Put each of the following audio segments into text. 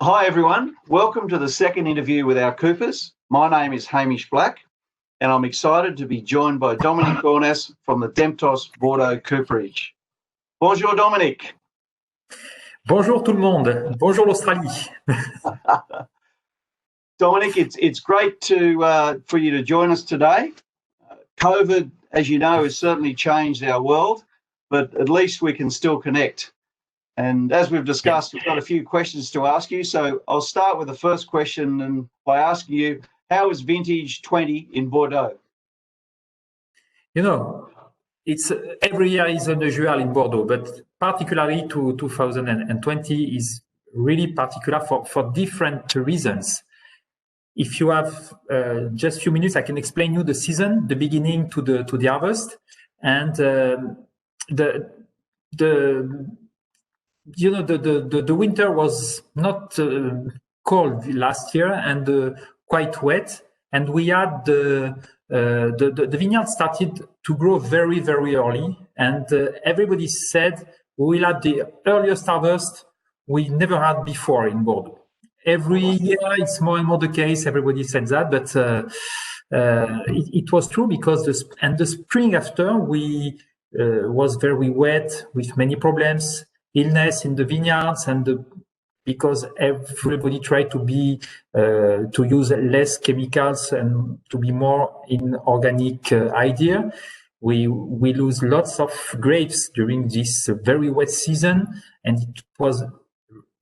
Hi everyone, welcome to the second interview with our Coopers. My name is Hamish Black and I'm excited to be joined by Dominique Bornes from the Demptos Bordeaux Cooperage. Bonjour Dominique. Bonjour tout le monde, bonjour l'Australie. Dominique, it's great for you to join us today. COVID, as you know, has certainly changed our world, but at least we can still connect. And as we've discussed, we've got a few questions to ask you. So I'll start with the first question and by asking you, how is vintage 20 in Bordeaux? You know, it's every year is unusual in Bordeaux, but particularly to 2020 is really particular for different reasons. If you have just a few minutes, I can explain you the season, the beginning to the harvest, and the winter was not cold last year and quite wet, and we had the vineyard started to grow very, very early, and everybody said we will have the earliest harvest we never had before in Bordeaux. Every year it's more and more the case. Everybody said that, but it was true because the spring after was very wet with many problems, illness in the vineyards, and because everybody tried to use less chemicals and to be more in organic idea. We lose lots of grapes during this very wet season, and it was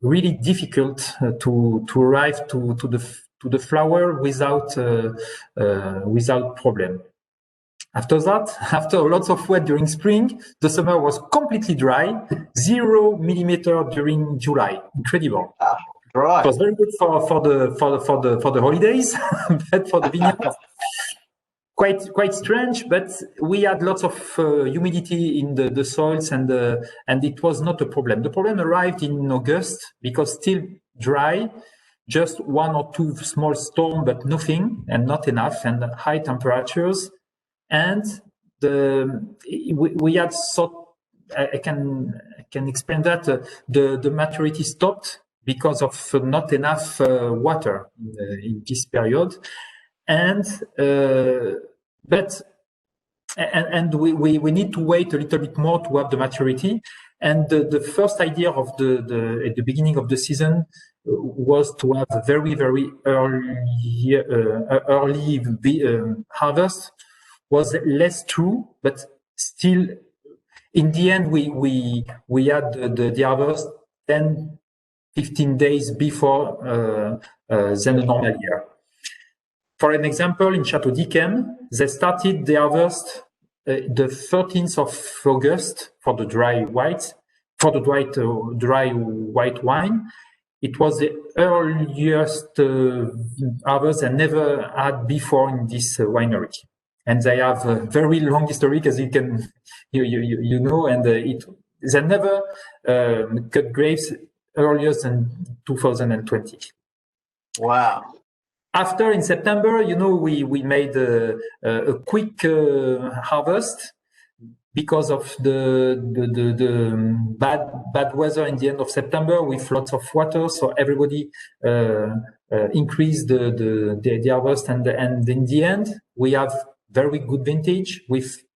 really difficult to arrive to the flower without problem. After that, after lots of wet during spring, the summer was completely dry, 0 millimeter during July. Incredible. Right. It was very good for the holidays, but for the vineyard, quite strange. But we had lots of humidity in the soils, and it was not a problem. The problem arrived in August because still dry, just 1 or 2 small storms, but nothing and not enough, and high temperatures. And we had I can explain that the maturity stopped because of not enough water in this period, and we need to wait a little bit more to have the maturity. And the first idea of at the beginning of the season was to have a very, very early harvest. Was less true, but still, in the end, we had the harvest 10-15 days before than a normal year. For an example, in Chateau d'Yquem, they started the harvest the 13th of August for the dry white wine. It was the earliest harvest I never had before in this winery. And they have a very long history, as you know, and they never cut grapes earlier than 2020. Wow. After, in September, we made a quick harvest because of the bad weather in the end of September with lots of water. So everybody increased the harvest, and in the end, we have very good vintage with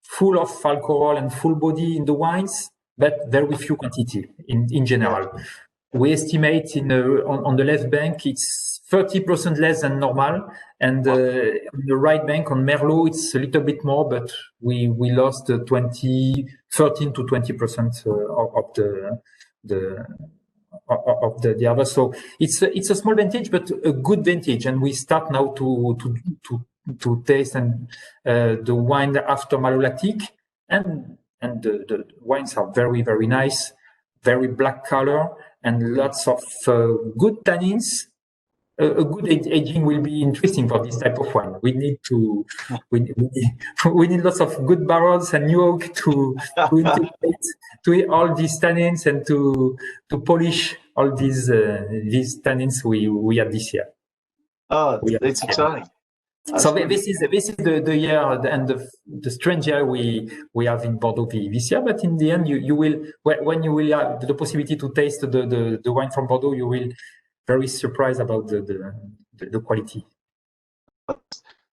full of alcohol and full body in the wines, but very few quantity in general. We estimate on the left bank it's 30% less than normal, and on the right bank on Merlot it's a little bit more, but we lost 13 to 20% of the harvest. So it's a small vintage, but a good vintage, and we start now to taste and the wine after malolactic, and the wines are very, very nice, very black color, and lots of good tannins. A good aging will be interesting for this type of wine. We need lots of good barrels and new oak to eat all these tannins and to polish all these tannins we had this year. Oh, it's exciting. So this is the year and the strange year we have in Bordeaux this year. But in the end, you will, when you will have the possibility to taste the wine from Bordeaux, you will very surprised about the quality.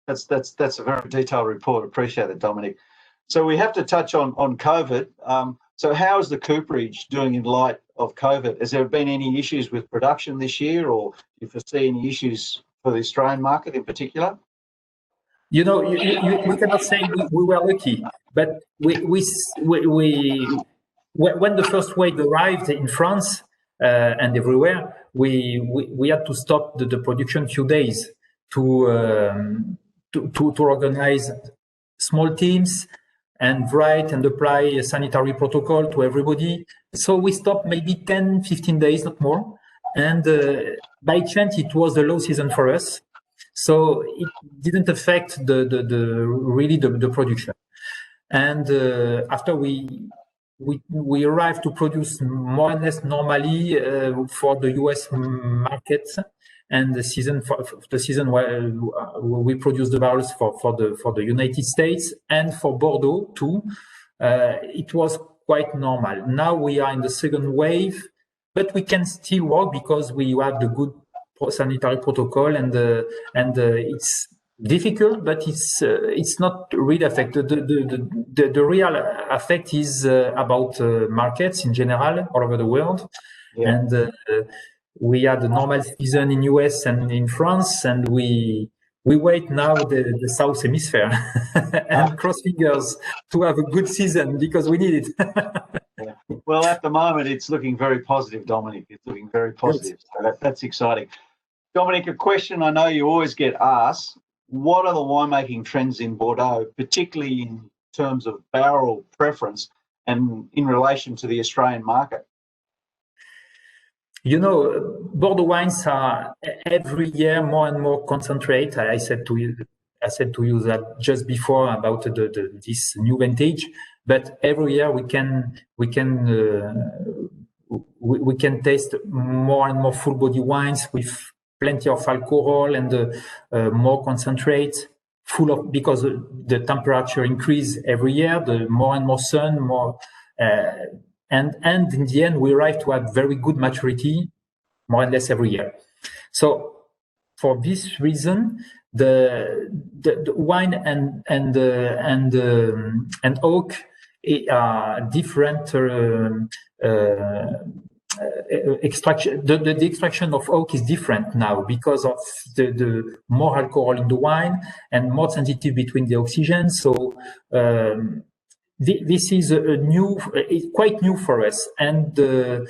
That's a very detailed report. Appreciate it, Dominic. So we have to touch on COVID. So how is the cooperage doing in light of COVID? Has there been any issues with production this year, or do you foresee any issues for the Australian market in particular? You know, we cannot say we were lucky, but when the first wave arrived in France and everywhere, we had to stop the production few days to organize small teams and write and apply a sanitary protocol to everybody. So we stopped maybe 10, 15 days, not more. And by chance, it was a low season for us. So it didn't affect the production. And after we arrived to produce more or less normally for the US markets, and the season where we produce the barrels for the United States and for Bordeaux too, it was quite normal. Now we are in the second wave, but we can still work because we have the good sanitary protocol, and it's difficult, but it's not really affected. The real effect is about markets in general all over the world, yeah. And we had a normal season in US and in France, and we wait now the South Hemisphere and cross fingers to have a good season because we need it. Yeah. Well, at the moment, it's looking very positive, Dominic. It's looking very positive. So that's exciting. Dominic, a question I know you always get asked: what are the winemaking trends in Bordeaux, particularly in terms of barrel preference and in relation to the Australian market? You know, Bordeaux wines are every year more and more concentrate. I said to you that just before about this new vintage, but every year we can taste more and more full body wines with plenty of alcohol and more concentrate, because the temperature increase every year, the more and more sun, more. And in the end, we arrive to have very good maturity, more or less every year. So, for this reason, the wine and oak are different extraction. The extraction of oak is different now because of the more alcohol in the wine and more sensitive between the oxygen. So. This is quite new for us, and the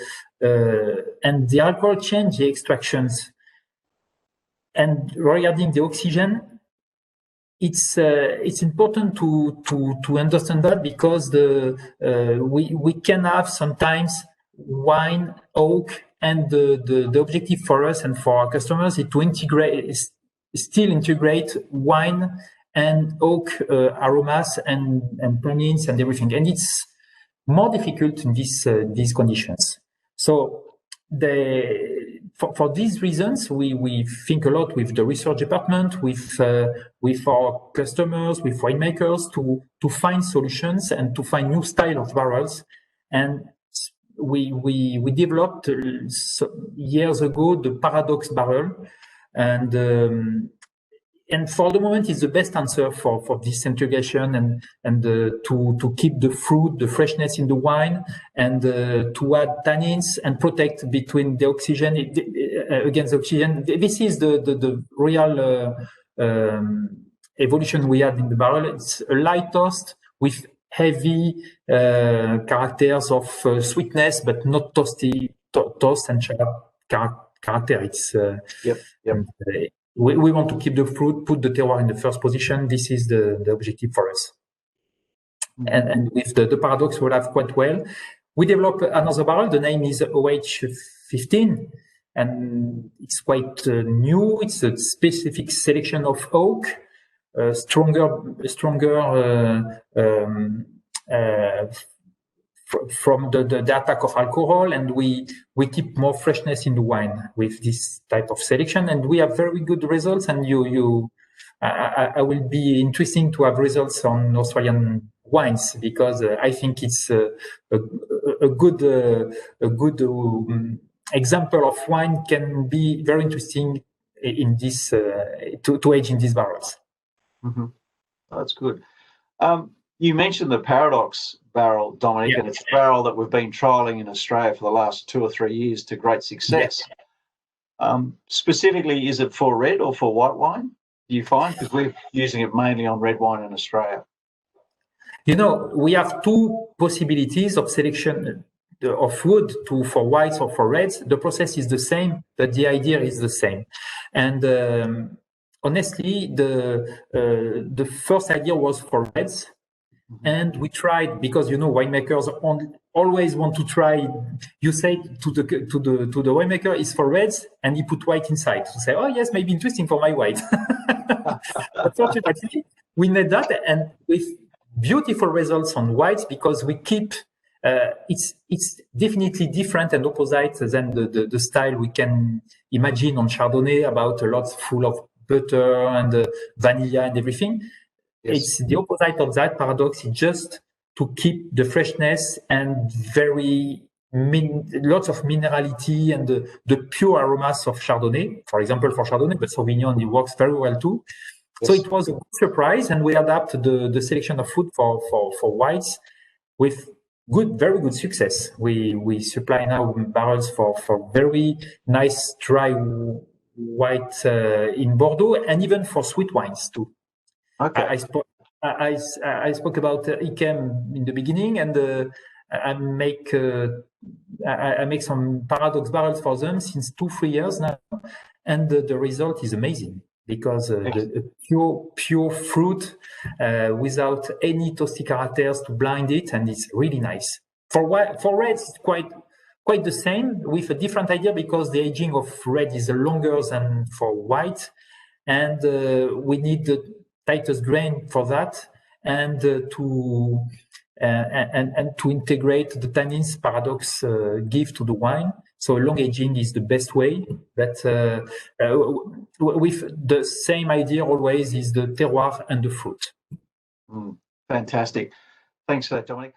alcohol change, the extractions, and regarding the oxygen, it's important to understand that, because we can have sometimes wine, oak, and the objective for us and for our customers is still integrate wine and oak aromas and tannins and everything, and it's more difficult in these conditions. So for these reasons, we think a lot with the research department, with our customers, with winemakers to find solutions and to find new style of barrels. And we developed years ago the Paradox barrel, and for the moment, it's the best answer for this integration and to keep the fruit, the freshness in the wine, and to add tannins and protect between the oxygen against oxygen. This is the real evolution we have in the barrel. It's a light toast with heavy characters of sweetness, but not toasty toast and character. It's yep. We want to keep the fruit, put the terroir in the first position. This is the objective for us. And with the Paradox, we'll have quite well. We developed another barrel. The name is OH15, and it's quite new. It's a specific selection of oak, stronger from the attack of alcohol, and we keep more freshness in the wine with this type of selection, and we have very good results. And I will be interesting to have results on Australian wines, because I think it's a good example of wine can be very interesting in this to age in these barrels. Mm-hmm. That's good. You mentioned the Paradox barrel, Dominic, and it's a barrel that we've been trialing in Australia for the last 2 or 3 years to great success. Specifically, is it for red or for white wine, do you find? Because we're using it mainly on red wine in Australia. You know, we have two possibilities of selection of wood for whites or for reds. The process is the same, but the idea is the same. And honestly, the first idea was for reds. And we tried, because winemakers always want to try. You say to the winemaker is for reds, and he put white inside to say, oh yes, maybe interesting for my white. Unfortunately, we made that, and with beautiful results on whites, because we keep. It's definitely different and opposite than the style we can imagine on Chardonnay, about a lot full of butter and vanilla and everything. Yes. It's the opposite of that. Paradox is just to keep the freshness and lots of minerality and the pure aromas of Chardonnay, for example, for Chardonnay, but Sauvignon, it works very well too. Yes. So it was a good surprise, and we adapt the selection of food for whites with very good success. We supply now barrels for very nice dry white in Bordeaux, and even for sweet wines too. Okay. I spoke about Yquem in the beginning, and I make some Paradox barrels for them since 2-3 years now, and the result is amazing, because the pure fruit without any toasty characters to blind it, and it's really nice. For reds, it's quite the same, with a different idea, because the aging of red is longer than for white, and we need the tightest grain for that, and to integrate the tannins Paradox give to the wine. So long aging is the best way, but with the same idea always is the terroir and the fruit. Fantastic. Thanks for that, Dominic.